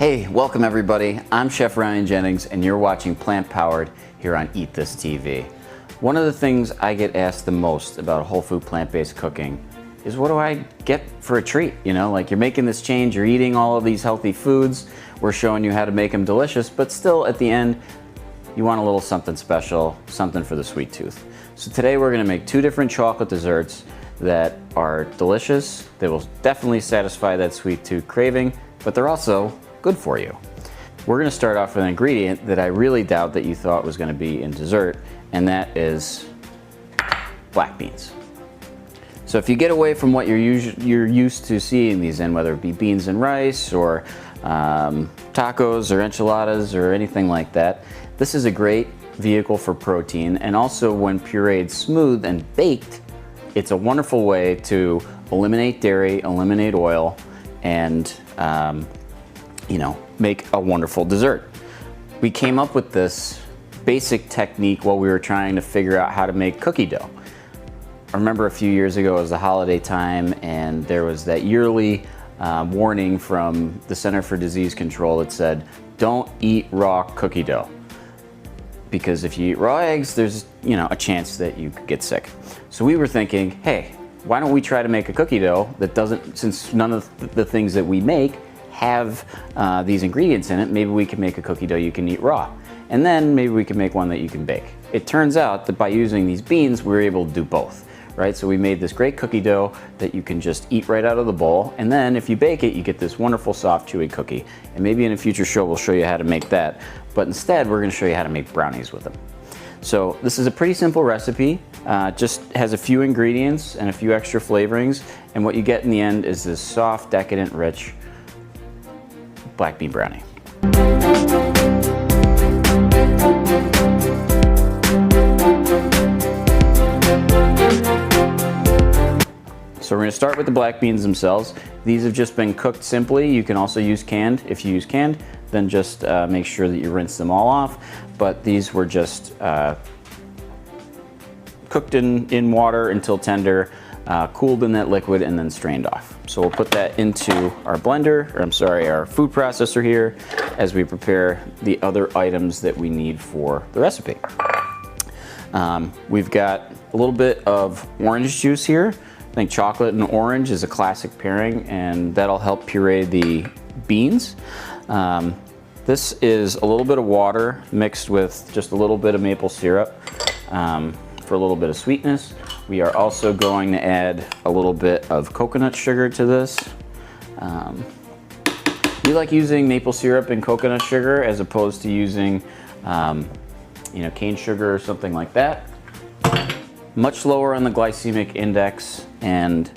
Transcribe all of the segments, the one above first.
Hey, welcome everybody. I'm Chef Ryan Jennings and you're watching Plant Powered here on Eat This TV. One of the things I get asked the most about whole food plant-based cooking is what do I get for a treat? You know, like you're making this change, you're eating all of these healthy foods, we're showing you how to make them delicious, but still at the end, you want a little something special, something for the sweet tooth. So today we're gonna make two different chocolate desserts that are delicious. They will definitely satisfy that sweet tooth craving, but they're also good for you. We're gonna start off with an ingredient that I really doubt that you thought was gonna be in dessert, and that is black beans. So if you get away from what you're used to seeing these in, whether it be beans and rice or tacos or enchiladas or anything like that, this is a great vehicle for protein, and also when pureed smooth and baked, it's a wonderful way to eliminate dairy, eliminate oil, and you know, make a wonderful dessert. We came up with this basic technique while we were trying to figure out how to make cookie dough. I remember a few years ago it was the holiday time and there was that yearly warning from the Center for Disease Control that said, don't eat raw cookie dough. Because if you eat raw eggs, there's a chance that you could get sick. So we were thinking, hey, why don't we try to make a cookie dough that doesn't, since none of the things that we make have these ingredients in it, maybe we can make a cookie dough you can eat raw. And then maybe we can make one that you can bake. It turns out that by using these beans, we were able to do both, right? So we made this great cookie dough that you can just eat right out of the bowl. And then if you bake it, you get this wonderful soft, chewy cookie. And maybe in a future show, we'll show you how to make that. But instead, we're gonna show you how to make brownies with them. So this is a pretty simple recipe. Just has a few ingredients and a few extra flavorings. And what you get in the end is this soft, decadent, rich black bean brownie. So we're going to start with the black beans themselves. These have just been cooked simply. You can also use canned. If you use canned, then just make sure that you rinse them all off. But these were just cooked in water until tender, cooled in that liquid, and then strained off. So we'll put that into our blender, or I'm sorry, our food processor here, as we prepare the other items that we need for the recipe. We've got a little bit of orange juice here. I think chocolate and orange is a classic pairing, and that'll help puree the beans. This is a little bit of water mixed with just a little bit of maple syrup for a little bit of sweetness. We are also going to add a little bit of coconut sugar to this. We like using maple syrup and coconut sugar as opposed to using cane sugar or something like that. Much lower on the glycemic index and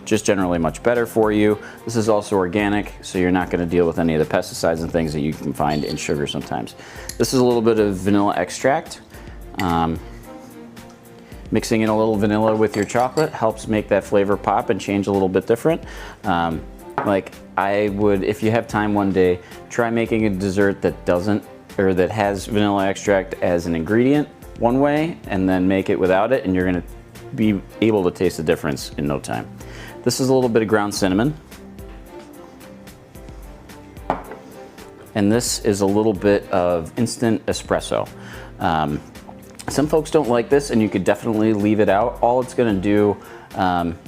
just generally much better for you. This is also organic, so you're not going to deal with any of the pesticides and things that you can find in sugar sometimes. This is a little bit of vanilla extract. Mixing in a little vanilla with your chocolate helps make that flavor pop and change a little bit different. Like I would, if you have time one day, try making a dessert that doesn't, or that has vanilla extract as an ingredient one way, and then make it without it, and you're gonna be able to taste the difference in no time. This is a little bit of ground cinnamon. And this is a little bit of instant espresso. Some folks don't like this, and you could definitely leave it out. All it's gonna do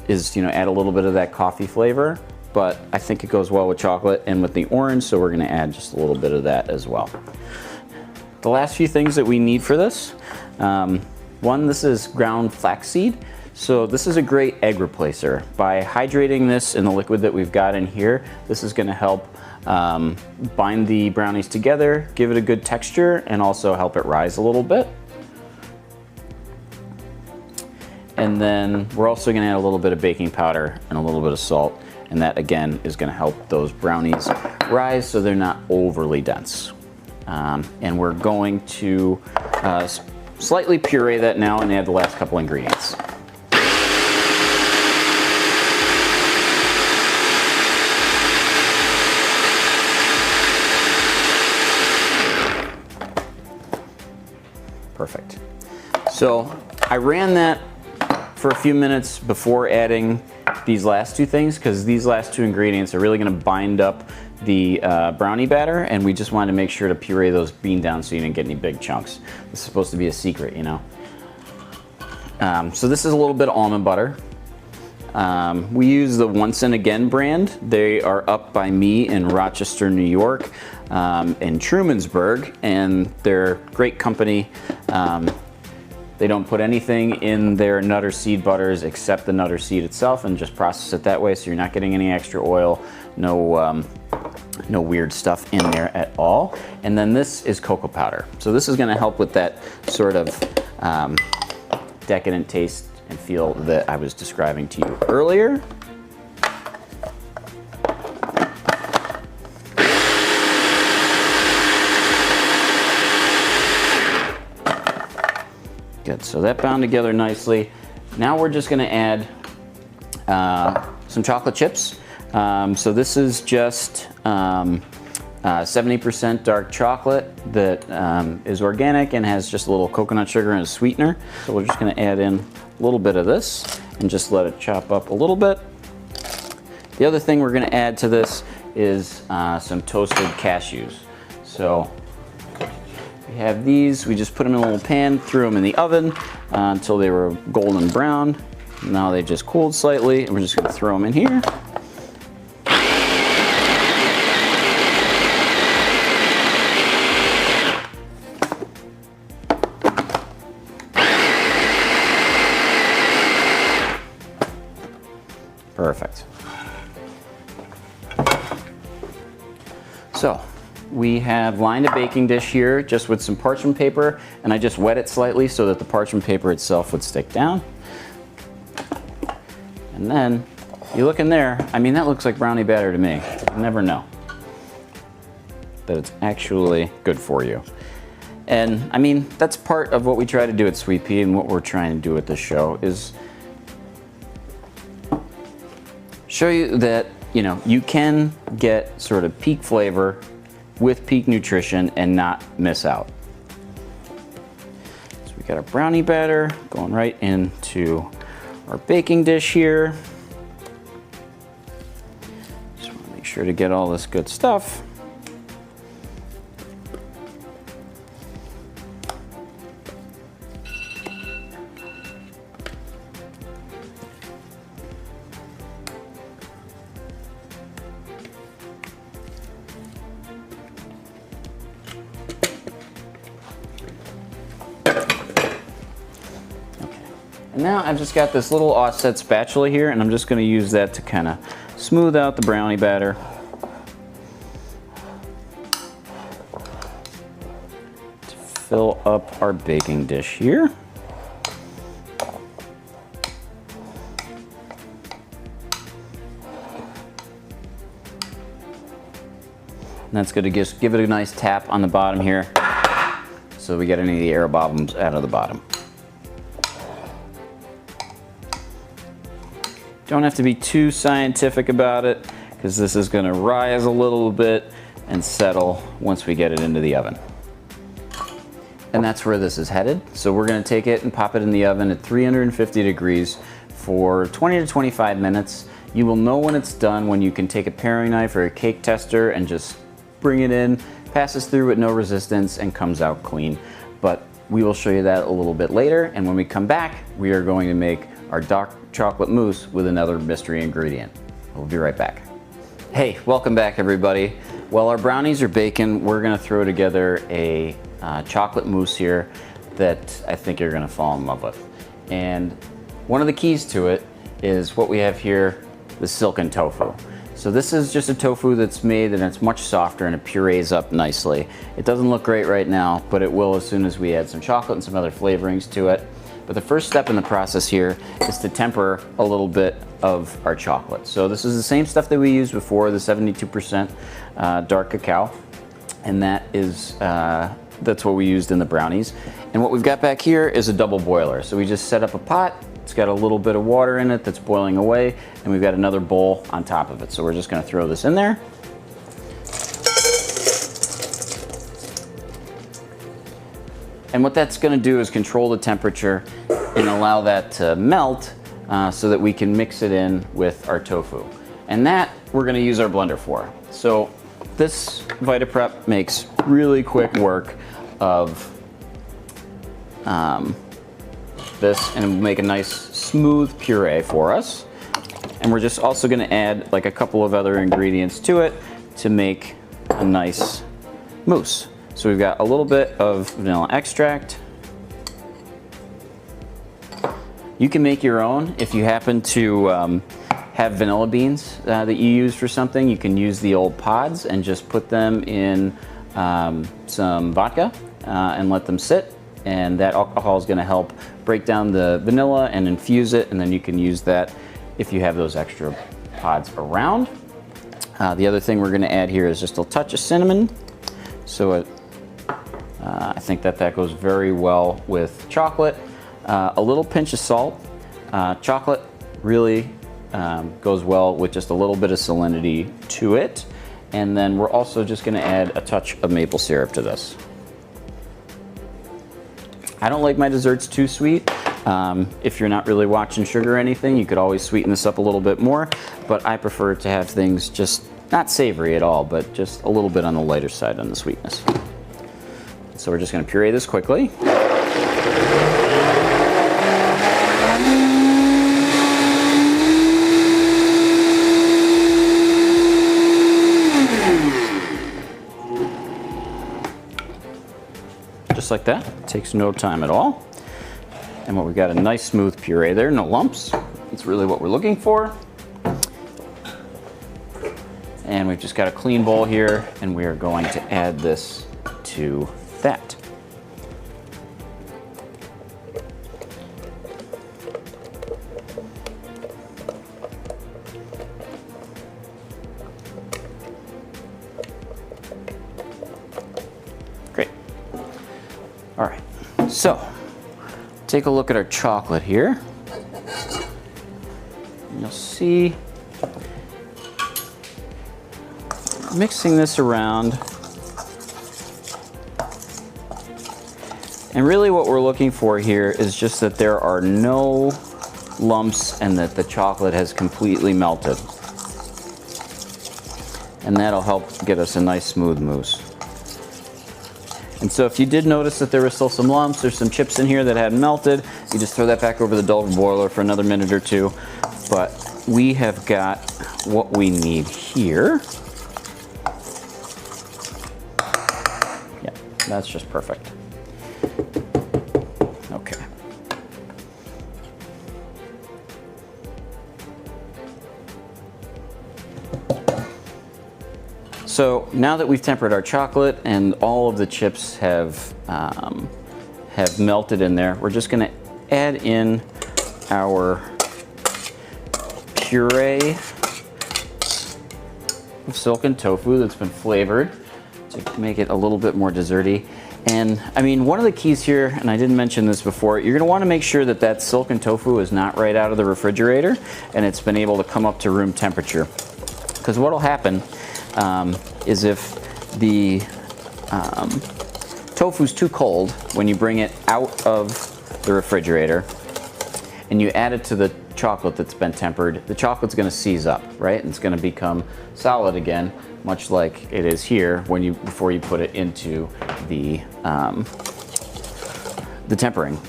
is add a little bit of that coffee flavor, but I think it goes well with chocolate and with the orange, so we're gonna add just a little bit of that as well. The last few things that we need for this, one, this is ground flaxseed. So this is a great egg replacer. By hydrating this in the liquid that we've got in here, this is gonna help bind the brownies together, give it a good texture, and also help it rise a little bit. And then we're also gonna add a little bit of baking powder and a little bit of salt, and that again is gonna help those brownies rise so they're not overly dense. And we're going to slightly puree that now and add the last couple ingredients. Perfect. So I ran that for a few minutes before adding these last two things, because these last two ingredients are really going to bind up the brownie batter, and we just wanted to make sure to puree those beans down so you didn't get any big chunks. This is supposed to be a secret, you know. So this is a little bit of almond butter. We use the Once and Again brand. They are up by me in Rochester, New York, in Trumansburg, and they're a great company. They don't put anything in their nutter seed butters except the nutter seed itself, and just process it that way, so you're not getting any extra oil, no weird stuff in there at all. And then this is cocoa powder. So this is gonna help with that sort of decadent taste and feel that I was describing to you earlier. Good, so that bound together nicely. Now we're just gonna add some chocolate chips. So this is just 70% dark chocolate that is organic and has just a little coconut sugar and a sweetener. So we're just gonna add in a little bit of this and just let it chop up a little bit. The other thing we're gonna add to this is some toasted cashews. So we have these, we just put them in a little pan, threw them in the oven until they were golden brown. Now they just cooled slightly, and we're just gonna throw them in here. Perfect. So we have lined a baking dish here just with some parchment paper, and I just wet it slightly so that the parchment paper itself would stick down. And then you look in there, I mean, that looks like brownie batter to me. You never know that it's actually good for you. And I mean, that's part of what we try to do at Sweet Pea, and what we're trying to do at this show is show you that, you know, you can get sort of peak flavor with peak nutrition and not miss out. So we got our brownie batter going right into our baking dish here. Just want to make sure to get all this good stuff. And now I've just got this little offset spatula here, and I'm just going to use that to kind of smooth out the brownie batter. To fill up our baking dish here. And that's going to just give it a nice tap on the bottom here, so we get any of the air bubbles out of the bottom. Don't have to be too scientific about it, because this is going to rise a little bit and settle once we get it into the oven. And that's where this is headed. So we're going to take it and pop it in the oven at 350 degrees for 20 to 25 minutes. You will know when it's done when you can take a paring knife or a cake tester and just bring it in, passes through with no resistance, and comes out clean. But we will show you that a little bit later, and when we come back, we are going to make our dark chocolate mousse with another mystery ingredient. We'll be right back. Hey, welcome back everybody. While our brownies are baking, we're gonna throw together a chocolate mousse here that I think you're gonna fall in love with. And one of the keys to it is what we have here, the silken tofu. So this is just a tofu that's made, and it's much softer and it purees up nicely. It doesn't look great right now, but it will as soon as we add some chocolate and some other flavorings to it. But the first step in the process here is to temper a little bit of our chocolate. So this is the same stuff that we used before, the 72% dark cacao, and that is that's what we used in the brownies. And what we've got back here is a double boiler. So we just set up a pot. It's got a little bit of water in it that's boiling away, and we've got another bowl on top of it. So we're just going to throw this in there. And what that's going to do is control the temperature and allow that to melt so that we can mix it in with our tofu. And that we're going to use our blender for. So this VitaPrep makes really quick work of this, and it'll make a nice smooth puree for us. And we're just also going to add like a couple of other ingredients to it to make a nice mousse. So we've got a little bit of vanilla extract. You can make your own if you happen to have vanilla beans that you use for something. You can use the old pods and just put them in some vodka and let them sit. And that alcohol is going to help break down the vanilla and infuse it, and then you can use that if you have those extra pods around. The other thing we're going to add here is just a touch of cinnamon. So I think that goes very well with chocolate. A little pinch of salt. Chocolate really goes well with just a little bit of salinity to it. And then we're also just going to add a touch of maple syrup to this. I don't like my desserts too sweet. If you're not really watching sugar or anything, you could always sweeten this up a little bit more, but I prefer to have things just not savory at all, but just a little bit on the lighter side on the sweetness. So we're just going to puree this quickly. Just like that. It takes no time at all. And what we've got, a nice smooth puree there, no lumps. That's really what we're looking for. And we've just got a clean bowl here, and we are going to add this to that. Great. All right, so take a look at our chocolate here. You'll see, mixing this around. And really what we're looking for here is just that there are no lumps and that the chocolate has completely melted. And that'll help get us a nice smooth mousse. And so if you did notice that there were still some lumps, there's some chips in here that hadn't melted, you just throw that back over the Dulver boiler for another minute or two. But we have got what we need here. Yeah, that's just perfect. Okay. So now that we've tempered our chocolate and all of the chips have melted in there, we're just going to add in our puree of silken tofu that's been flavored to make it a little bit more desserty. And I mean, one of the keys here, and I didn't mention this before, you're going to want to make sure that that silken tofu is not right out of the refrigerator and it's been able to come up to room temperature. Because what will happen is if the tofu's too cold when you bring it out of the refrigerator and you add it to the chocolate that's been tempered, the chocolate's going to seize up, right? And it's going to become solid again, much like it is here when before you put it into the tempering.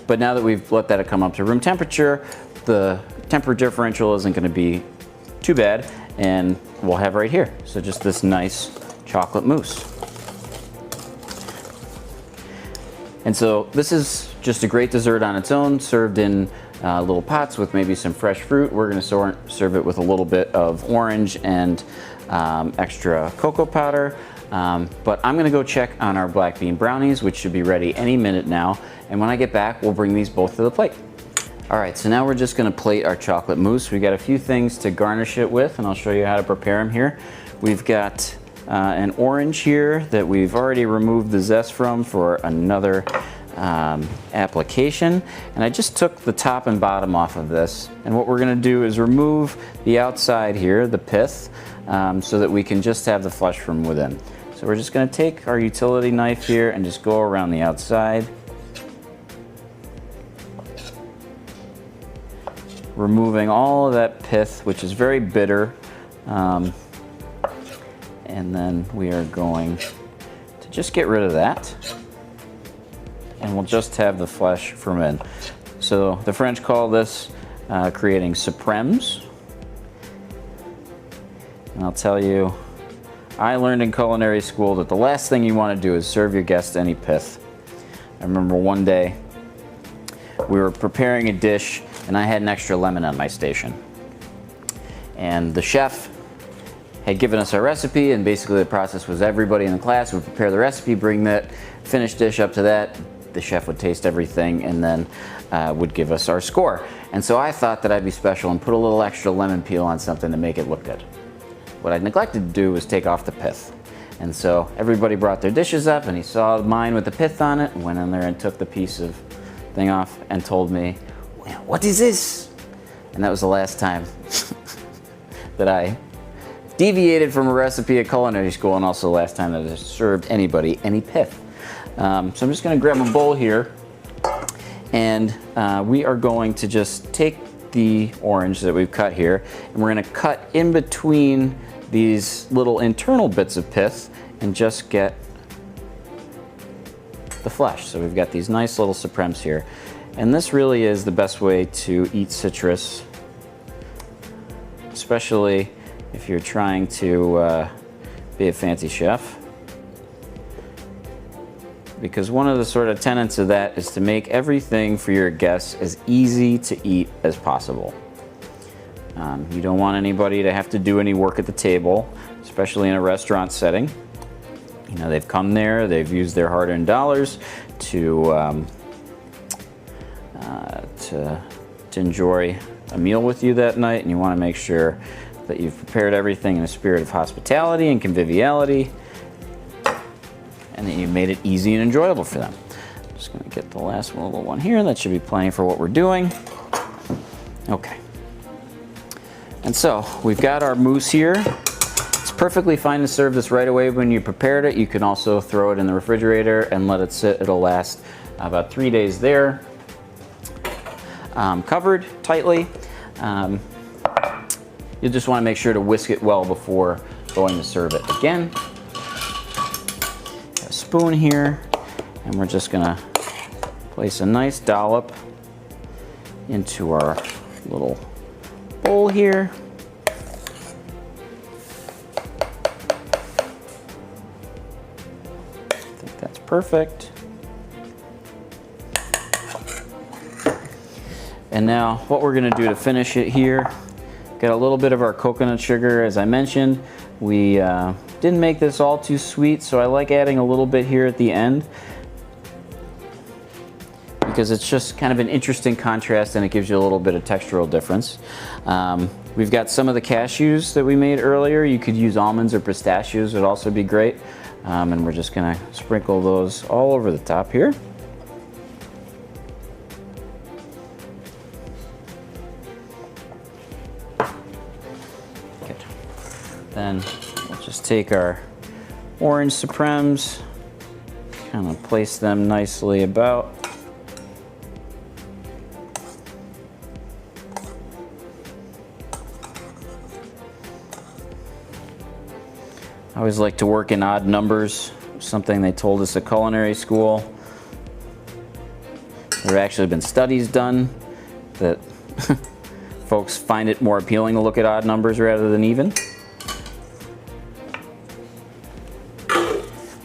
But now that we've let that come up to room temperature, the temperature differential isn't going to be too bad, and we'll have right here. So just this nice chocolate mousse. And so this is just a great dessert on its own, served in little pots with maybe some fresh fruit. We're going to serve it with a little bit of orange and extra cocoa powder. But I'm going to go check on our black bean brownies, which should be ready any minute now. And when I get back, we'll bring these both to the plate. All right, so now we're just going to plate our chocolate mousse. We've got a few things to garnish it with, and I'll show you how to prepare them here. We've got an orange here that we've already removed the zest from for another application. And I just took the top and bottom off of this. And what we're going to do is remove the outside here, the pith, so that we can just have the flesh from within. So we're just going to take our utility knife here and just go around the outside, removing all of that pith, which is very bitter. And then we are going to just get rid of that. And we'll just have the flesh from in. So the French call this creating supremes. And I'll tell you, I learned in culinary school that the last thing you want to do is serve your guests any pith. I remember one day we were preparing a dish and I had an extra lemon on my station. And the chef had given us our recipe, and basically the process was everybody in the class would prepare the recipe, bring that finished dish up to that. The chef would taste everything and then would give us our score. And so I thought that I'd be special and put a little extra lemon peel on something to make it look good. What I neglected to do was take off the pith. And so everybody brought their dishes up and he saw mine with the pith on it and went in there and took the piece of thing off and told me, "What is this?" And that was the last time that I deviated from a recipe at culinary school, and also the last time that I served anybody any pith. So I'm just going to grab a bowl here, and we are going to just take the orange that we've cut here, and we're going to cut in between these little internal bits of pith and just get the flesh. So we've got these nice little supremes here, and this really is the best way to eat citrus, especially if you're trying to be a fancy chef, because one of the sort of tenets of that is to make everything for your guests as easy to eat as possible. You don't want anybody to have to do any work at the table, especially in a restaurant setting. You know, they've come there, they've used their hard-earned dollars to enjoy a meal with you that night, and you want to make sure that you've prepared everything in a spirit of hospitality and conviviality, and that you've made it easy and enjoyable for them. I'm just going to get the last little one here. That should be plenty for what we're doing. Okay. And so we've got our mousse here. It's perfectly fine to serve this right away when you prepared it. You can also throw it in the refrigerator and let it sit. It'll last about 3 days there, covered tightly. You'll just want to make sure to whisk it well before going to serve it again. A spoon here, and we're just going to place a nice dollop into our little bowl here. I think that's perfect. And now what we're going to do to finish it here, got a little bit of our coconut sugar. As I mentioned, we didn't make this all too sweet, so I like adding a little bit here at the end, because it's just kind of an interesting contrast and it gives you a little bit of textural difference. We've got some of the cashews that we made earlier. You could use almonds or pistachios, would also be great. And we're just gonna sprinkle those all over the top here. Good. Then we'll just take our orange supremes, kind of place them nicely about. I always like to work in odd numbers, something they told us at culinary school. There have actually been studies done that folks find it more appealing to look at odd numbers rather than even.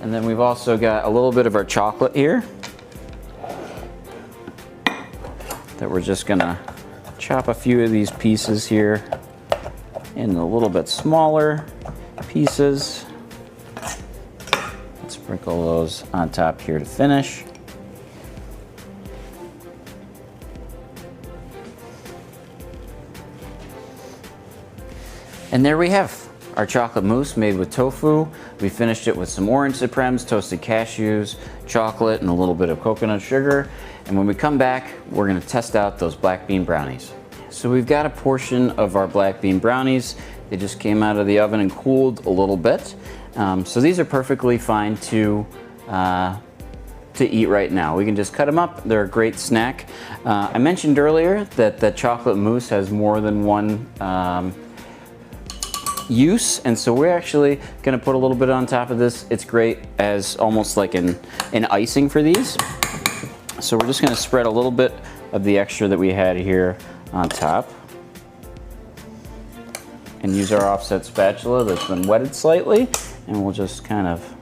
And then we've also got a little bit of our chocolate here that we're just gonna chop a few of these pieces here in a little bit smaller pieces. Let's sprinkle those on top here to finish. And there we have our chocolate mousse made with tofu. We finished it with some orange supremes, toasted cashews, chocolate, and a little bit of coconut sugar. And when we come back, we're gonna test out those black bean brownies. So we've got a portion of our black bean brownies. They just came out of the oven and cooled a little bit. So these are perfectly fine to eat right now. We can just cut them up. They're a great snack. I mentioned earlier that the chocolate mousse has more than one use, and so we're actually gonna put a little bit on top of this. It's great as almost like an icing for these. So we're just gonna spread a little bit of the extra that we had here on top and use our offset spatula that's been wetted slightly, and we'll just kind of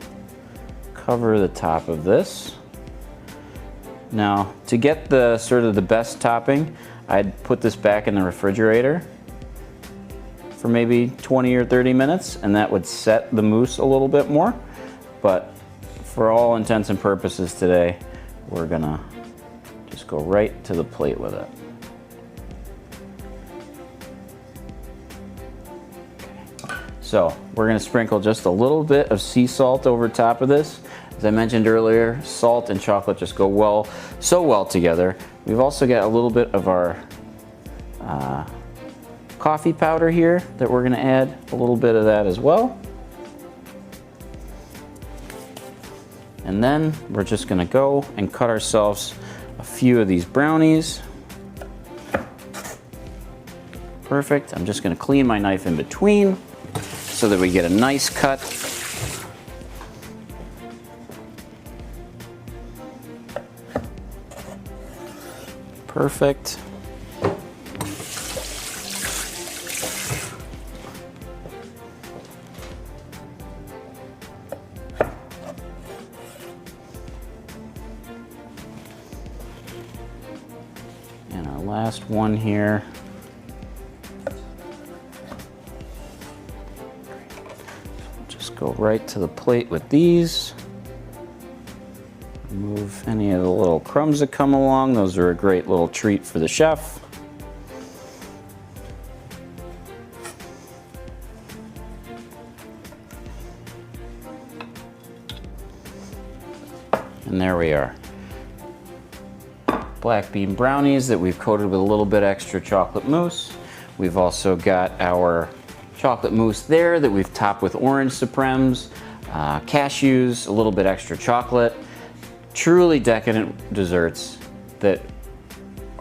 cover the top of this. Now, to get the sort of the best topping, I'd put this back in the refrigerator for maybe 20 or 30 minutes, and that would set the mousse a little bit more. But for all intents and purposes today, we're gonna just go right to the plate with it. Okay. So we're gonna sprinkle just a little bit of sea salt over top of this. As I mentioned earlier, salt and chocolate just go so well together. We've also got a little bit of our coffee powder here that we're gonna add a little bit of that as well. And then we're just gonna go and cut ourselves a few of these brownies. Perfect. I'm just gonna clean my knife in between so that we get a nice cut. Perfect. And our last one here. Just go right to the plate with these. Remove any of the little crumbs that come along. Those are a great little treat for the chef. And there we are. Black bean brownies that we've coated with a little bit extra chocolate mousse. We've also got our chocolate mousse there that we've topped with orange supremes, cashews, a little bit extra chocolate. Truly decadent desserts that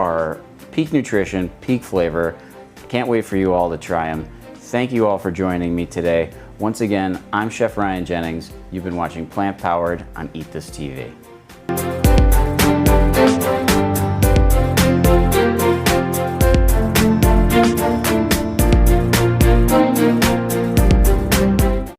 are peak nutrition, peak flavor. Can't wait for you all to try them. Thank you all for joining me today. Once again, I'm Chef Ryan Jennings. You've been watching Plant Powered on Eat This TV.